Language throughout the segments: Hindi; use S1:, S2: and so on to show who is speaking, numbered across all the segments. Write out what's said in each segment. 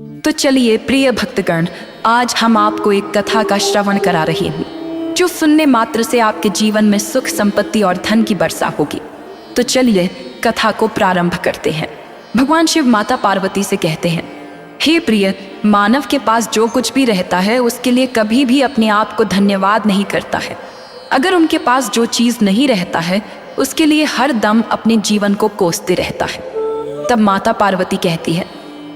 S1: तो चलिए प्रिय भक्तगण, आज हम आपको एक कथा का श्रवण करा रहे हैं जो सुनने मात्र से आपके जीवन में सुख, संपत्ति और धन की वर्षा होगी। तो चलिए कथा को प्रारंभ करते हैं। भगवान शिव माता पार्वती से कहते हैं, हे प्रिय, मानव के पास जो कुछ भी रहता है उसके लिए कभी भी अपने आप को धन्यवाद नहीं करता है। अगर उनके पास जो चीज़ नहीं रहता है उसके लिए हर दम अपने जीवन को कोसते रहता है। तब माता पार्वती कहती है,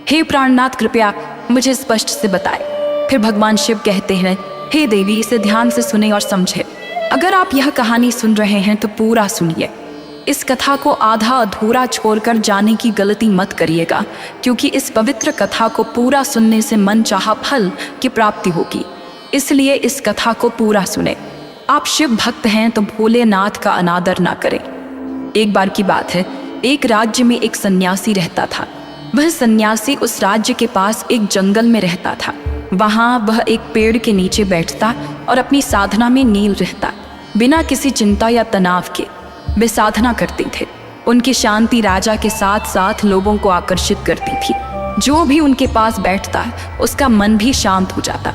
S1: हे प्राणनाथ, कृपया मुझे स्पष्ट से बताए। फिर भगवान शिव कहते हैं, हे देवी, इसे ध्यान से सुने और समझे। अगर आप यह कहानी सुन रहे हैं तो पूरा सुनिए। इस कथा को आधा अधूरा छोड़कर जाने की गलती मत करिएगा, क्योंकि इस पवित्र कथा को पूरा सुनने से मन चाहा फल की प्राप्ति होगी। इसलिए इस कथा को पूरा सुने। आप शिव भक्त हैं तो भोलेनाथ का अनादर ना करें। एक बार की बात है, एक राज्य में एक सन्यासी रहता था। वह सन्यासी उस राज्य के पास एक जंगल में रहता था। वहाँ वह एक पेड़ के नीचे बैठता और अपनी साधना में नील रहता। बिना किसी चिंता या तनाव के वे साधना करते थे। उनकी शांति राजा के साथ साथ लोगों को आकर्षित करती थी। जो भी उनके पास बैठता उसका मन भी शांत हो जाता।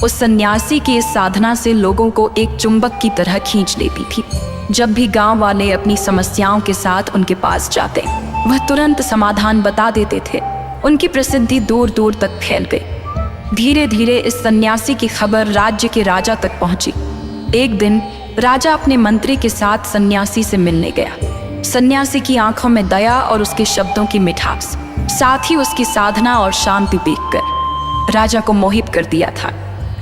S1: उस सन्यासी की इस साधना से लोगों को एक चुंबक की तरह खींच लेती थी। जब भी गांव वाले अपनी समस्याओं के साथ उनके पास जाते, वह तुरंत समाधान बता देते थे। उनकी प्रसिद्धि दूर दूर तक फैल गई। धीरे धीरे इस सन्यासी की खबर राज्य के राजा तक पहुंची। एक दिन राजा अपने मंत्री के साथ सन्यासी से मिलने गया। सन्यासी की आंखों में दया और उसके शब्दों की मिठास, साथ ही उसकी साधना और शांति देखकर राजा को मोहित कर दिया था।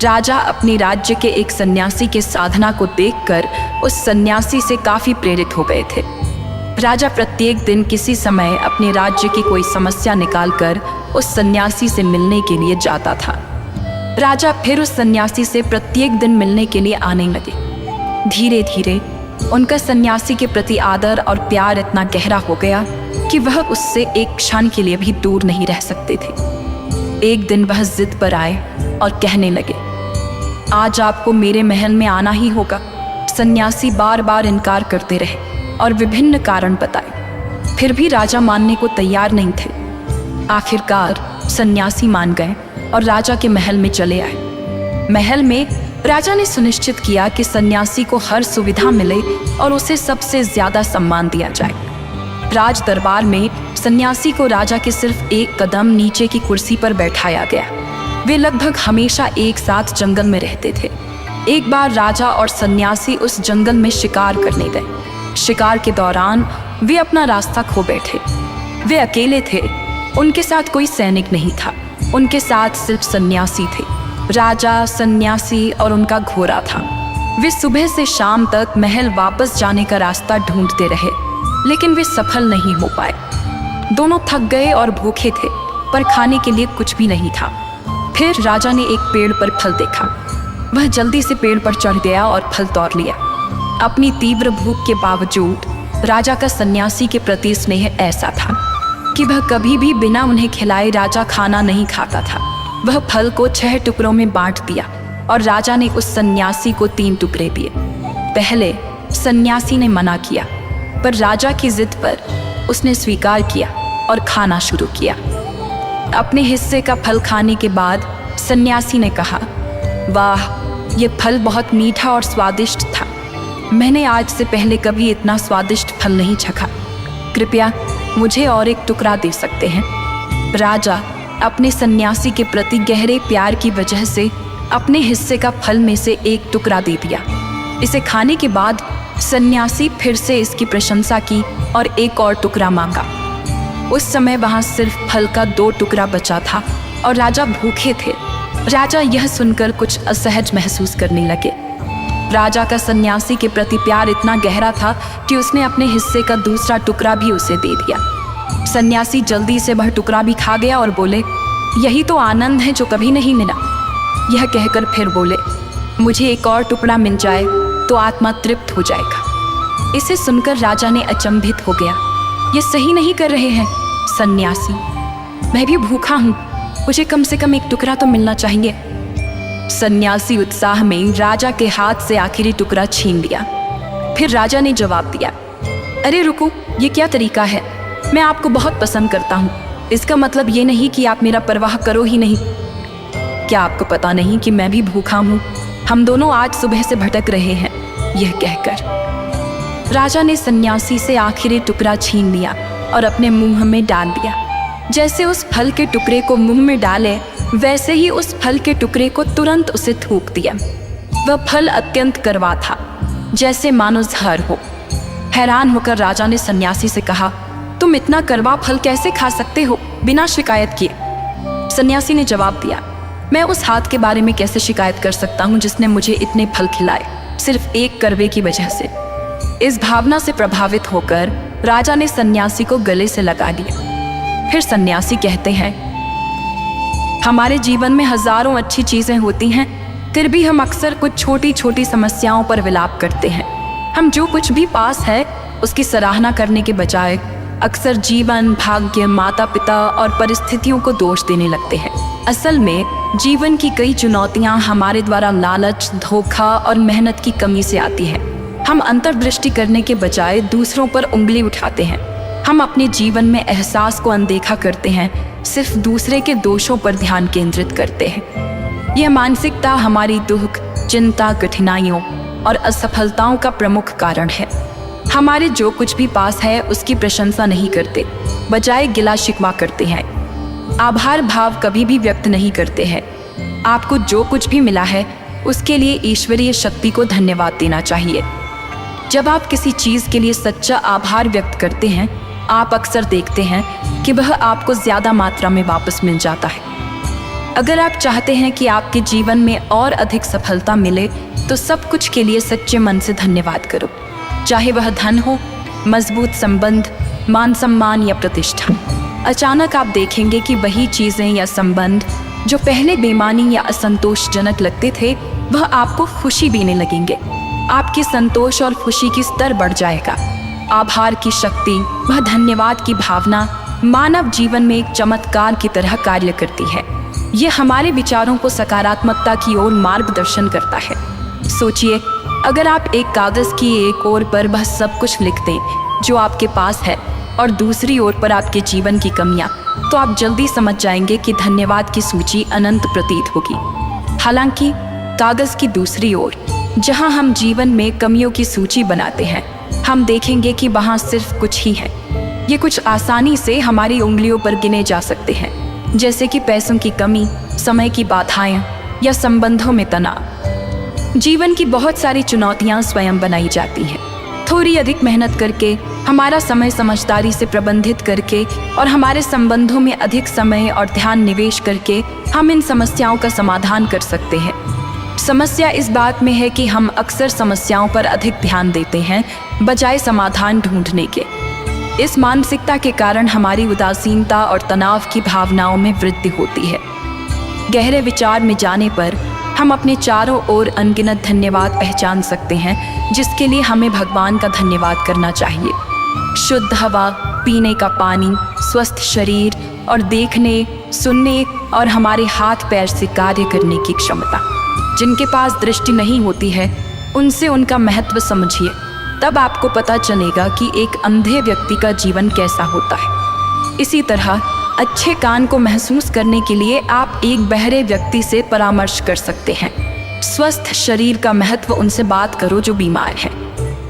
S1: राजा अपने राज्य के एक सन्यासी के साधना को देखकर उस सन्यासी से काफी प्रेरित हो गए थे। राजा प्रत्येक दिन किसी समय अपने राज्य की कोई समस्या निकालकर उस सन्यासी से मिलने के लिए जाता था। राजा फिर उस सन्यासी से प्रत्येक दिन मिलने के लिए आने लगे। धीरे धीरे उनका सन्यासी के प्रति आदर और प्यार इतना गहरा हो गया कि वह उससे एक क्षण के लिए भी दूर नहीं रह सकते थे। एक दिन वह जिद पर आए और कहने लगे, आज आपको मेरे महल में आना ही होगा। सन्यासी बार बार इनकार करते रहे और विभिन्न कारण बताए, फिर भी राजा मानने को तैयार नहीं थे। आखिरकार सन्यासी मान गए और राजा के महल में चले आए। महल में राजा ने सुनिश्चित किया कि सन्यासी को हर सुविधा मिले और उसे सबसे ज्यादा सम्मान दिया जाए। राज दरबार में सन्यासी को राजा के सिर्फ एक कदम नीचे की कुर्सी पर बैठाया गया। वे लगभग हमेशा एक साथ जंगल में रहते थे। एक बार राजा और सन्यासी उस जंगल में शिकार करने गए। शिकार के दौरान वे अपना रास्ता खो बैठे। वे अकेले थे, उनके साथ कोई सैनिक नहीं था। उनके साथ सिर्फ सन्यासी थे। राजा, सन्यासी और उनका घोड़ा था। वे सुबह से शाम तक महल वापस जाने का रास्ता ढूंढते रहे, लेकिन वे सफल नहीं हो पाए। दोनों थक गए और भूखे थे, पर खाने के लिए कुछ भी नहीं था। फिर राजा ने एक पेड़ पर फल देखा। वह जल्दी से पेड़ पर चढ़ गया और फल तोड़ लिया। अपनी तीव्र भूख के बावजूद राजा का सन्यासी के प्रति स्नेह ऐसा था कि वह कभी भी बिना उन्हें खिलाए राजा खाना नहीं खाता था। वह फल को 6 टुकड़ों में बांट दिया और राजा ने उस सन्यासी को 3 टुकड़े दिए। पहले सन्यासी ने मना किया, पर राजा की जिद पर उसने स्वीकार किया और खाना शुरू किया। अपने हिस्से का फल खाने के बाद सन्यासी ने कहा, वाह, ये फल बहुत मीठा और स्वादिष्ट था। मैंने आज से पहले कभी इतना स्वादिष्ट फल नहीं चखा। कृपया मुझे और एक टुकड़ा दे सकते हैं? राजा अपने सन्यासी के प्रति गहरे प्यार की वजह से अपने हिस्से का फल में से एक टुकड़ा दे दिया। इसे खाने के बाद सन्यासी फिर से इसकी प्रशंसा की और एक और टुकड़ा मांगा। उस समय वहां सिर्फ फल का 2 टुकड़ा बचा था और राजा भूखे थे। राजा यह सुनकर कुछ असहज महसूस करने लगे। राजा का सन्यासी के प्रति प्यार इतना गहरा था कि उसने अपने हिस्से का दूसरा टुकड़ा भी उसे दे दिया। सन्यासी जल्दी से वह टुकड़ा भी खा गया और बोले, यही तो आनंद है जो कभी नहीं मिला। यह कहकर फिर बोले, मुझे एक और टुकड़ा मिल जाए तो आत्मा तृप्त हो जाएगा। इसे सुनकर राजा ने अचंभित हो गया। ये सही नहीं कर रहे हैं सन्यासी, मैं भी भूखा हूँ, मुझे कम से कम एक टुकड़ा तो मिलना चाहिए। सन्यासी उत्साह में राजा के हाथ से आखिरी टुकड़ा छीन लिया। फिर राजा ने जवाब दिया, अरे रुको, ये क्या तरीका है? मैं आपको बहुत पसंद करता हूँ, इसका मतलब ये नहीं कि आप मेरा परवाह करो ही नहीं। क्या आपको पता नहीं कि मैं भी भूखा हूँ? हम दोनों आज सुबह से भटक रहे हैं। यह कहकर राजा ने सन्यासी से आखिरी टुकड़ा छीन लिया और अपने मुंह में डाल दिया। जैसे उस फल के टुकड़े को मुंह में डाले, वैसे ही उस फल के टुकड़े को तुरंत उसे थूक दिया। वह फल अत्यंत कड़वा था, जैसे मानो जहर हो। हैरान होकर राजा ने सन्यासी से कहा, तुम इतना कड़वा फल कैसे खा सकते हो बिना शिकायत किए? सन्यासी ने जवाब दिया, मैं उस हाथ के बारे में कैसे शिकायत कर सकता हूँ जिसने मुझे इतने फल खिलाए, सिर्फ एक कड़वे की वजह से। इस भावना से प्रभावित होकर राजा ने सन्यासी को गले से लगा लिया। फिर सन्यासी कहते हैं, हमारे जीवन में हजारों अच्छी चीजें होती हैं, फिर भी हम अक्सर कुछ छोटी छोटी समस्याओं पर विलाप करते हैं। हम जो कुछ भी पास है उसकी सराहना करने के बजाय अक्सर जीवन, भाग्य, माता पिता और परिस्थितियों को दोष देने लगते हैं। असल में जीवन की कई चुनौतियां हमारे द्वारा लालच, धोखा और मेहनत की कमी से आती हैं। हम अंतर्दृष्टि करने के बजाय दूसरों पर उंगली उठाते हैं। हम अपने जीवन में एहसास को अनदेखा करते हैं, सिर्फ दूसरे के दोषों पर ध्यान केंद्रित करते हैं। यह मानसिकता हमारी दुख, चिंता, कठिनाइयों और असफलताओं का प्रमुख कारण है। हमारे जो कुछ भी पास है उसकी प्रशंसा नहीं करते, बजाय गिला शिकवा करते हैं। आभार भाव कभी भी व्यक्त नहीं करते हैं। आपको जो कुछ भी मिला है उसके लिए ईश्वरीय शक्ति को धन्यवाद देना चाहिए। जब आप किसी चीज़ के लिए सच्चा आभार व्यक्त करते हैं, आप अक्सर देखते हैं कि वह आपको ज़्यादा मात्रा में वापस मिल जाता है। अगर आप चाहते हैं कि आपके जीवन में और अधिक सफलता मिले, तो सब कुछ के लिए सच्चे मन से धन्यवाद करो, चाहे वह धन हो, मजबूत संबंध, मान सम्मान या प्रतिष्ठा। अचानक आप देखेंगे कि वही चीज़ें या संबंध जो पहले बेमानी या असंतोषजनक लगते थे, वह आपको खुशी देने लगेंगे। आपके संतोष और खुशी की स्तर बढ़ जाएगा। आभार की शक्ति, वह धन्यवाद की भावना मानव जीवन में एक चमत्कार की तरह कार्य करती है। यह हमारे विचारों को सकारात्मकता की ओर मार्गदर्शन करता है। सोचिए, अगर आप एक कागज की एक ओर पर वह सब कुछ लिख दें जो आपके पास है और दूसरी ओर पर आपके जीवन की कमियां, तो आप जल्दी समझ जाएंगे कि धन्यवाद की सूची अनंत प्रतीत होगी। हालांकि कागज की दूसरी ओर, जहां हम जीवन में कमियों की सूची बनाते हैं, हम देखेंगे कि वहां सिर्फ कुछ ही है। ये कुछ आसानी से हमारी उंगलियों पर गिने जा सकते हैं, जैसे कि पैसों की कमी, समय की बाधाएं या संबंधों में तनाव। जीवन की बहुत सारी चुनौतियां स्वयं बनाई जाती हैं। थोड़ी अधिक मेहनत करके, हमारा समय समझदारी से प्रबंधित करके और हमारे संबंधों में अधिक समय और ध्यान निवेश करके हम इन समस्याओं का समाधान कर सकते हैं। समस्या इस बात में है कि हम अक्सर समस्याओं पर अधिक ध्यान देते हैं बजाय समाधान ढूंढने के। इस मानसिकता के कारण हमारी उदासीनता और तनाव की भावनाओं में वृद्धि होती है। गहरे विचार में जाने पर हम अपने चारों ओर अनगिनत धन्यवाद पहचान सकते हैं, जिसके लिए हमें भगवान का धन्यवाद करना चाहिए। शुद्ध हवा, पीने का पानी, स्वस्थ शरीर और देखने, सुनने और हमारे हाथ पैर से कार्य करने की क्षमता। जिनके पास दृष्टि नहीं होती है, उनसे उनका महत्व समझिए, तब आपको पता चलेगा कि एक अंधे व्यक्ति का जीवन कैसा होता है। इसी तरह अच्छे कान को महसूस करने के लिए आप एक बहरे व्यक्ति से परामर्श कर सकते हैं। स्वस्थ शरीर का महत्व उनसे बात करो जो बीमार हैं।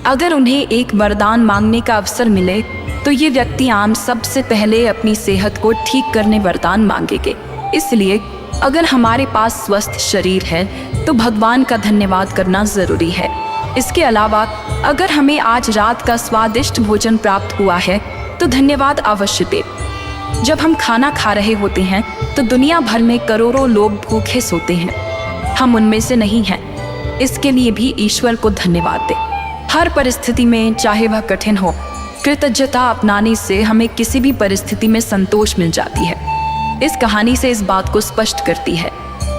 S1: अगर उन्हें एक वरदान मांगने का अवसर मिले, तो ये व्यक्ति आम सबसे पहले अपनी सेहत को ठीक करने वरदान मांगेंगे। इसलिए अगर हमारे पास स्वस्थ शरीर है, तो भगवान का धन्यवाद करना ज़रूरी है। इसके अलावा अगर हमें आज रात का स्वादिष्ट भोजन प्राप्त हुआ है, तो धन्यवाद अवश्य दें। जब हम खाना खा रहे होते हैं, तो दुनिया भर में करोड़ों लोग भूखे सोते हैं। हम उनमें से नहीं हैं। इसके लिए भी ईश्वर को धन्यवाद दें। हर परिस्थिति में, चाहे वह कठिन हो, कृतज्ञता अपनाने से हमें किसी भी परिस्थिति में संतोष मिल जाती है। इस कहानी से इस बात को स्पष्ट करती है।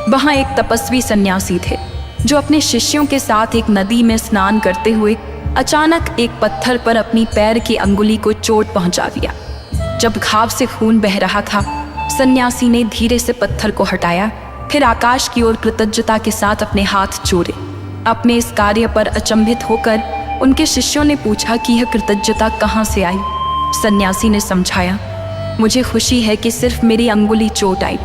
S1: वहाँ एक तपस्वी सन्यासी थे जो अपने शिष्यों के साथ एक नदी में स्नान करते हुए अचानक एक पत्थर पर अपनी पैर की अंगुली को चोट पहुंचा दिया। जब घाव से खून बह रहा था, सन्यासी ने धीरे से पत्थर को हटाया, फिर आकाश की ओर कृतज्ञता के साथ अपने हाथ जोड़े। अपने इस कार्य पर अचंभित होकर उनके शिष्यों ने पूछा कि यह कृतज्ञता कहाँ से आई। सन्यासी ने समझाया, मुझे खुशी है कि सिर्फ मेरी अंगुली चोट आई।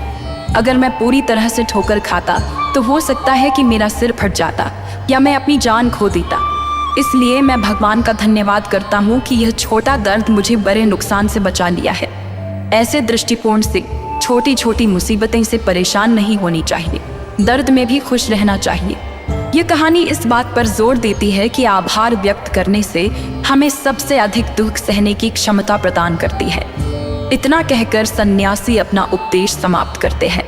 S1: अगर मैं पूरी तरह से ठोकर खाता तो हो सकता है कि मेरा सिर फट जाता या मैं अपनी जान खो देता। इसलिए मैं भगवान का धन्यवाद करता हूँ कि यह छोटा दर्द मुझे बड़े नुकसान से बचा लिया है। ऐसे दृष्टिकोण से छोटी छोटी मुसीबतें से परेशान नहीं होनी चाहिए, दर्द में भी खुश रहना चाहिए। ये कहानी इस बात पर जोर देती है कि आभार व्यक्त करने से हमें सबसे अधिक दुख सहने की क्षमता प्रदान करती है। इतना कहकर सन्यासी अपना उपदेश समाप्त करते हैं।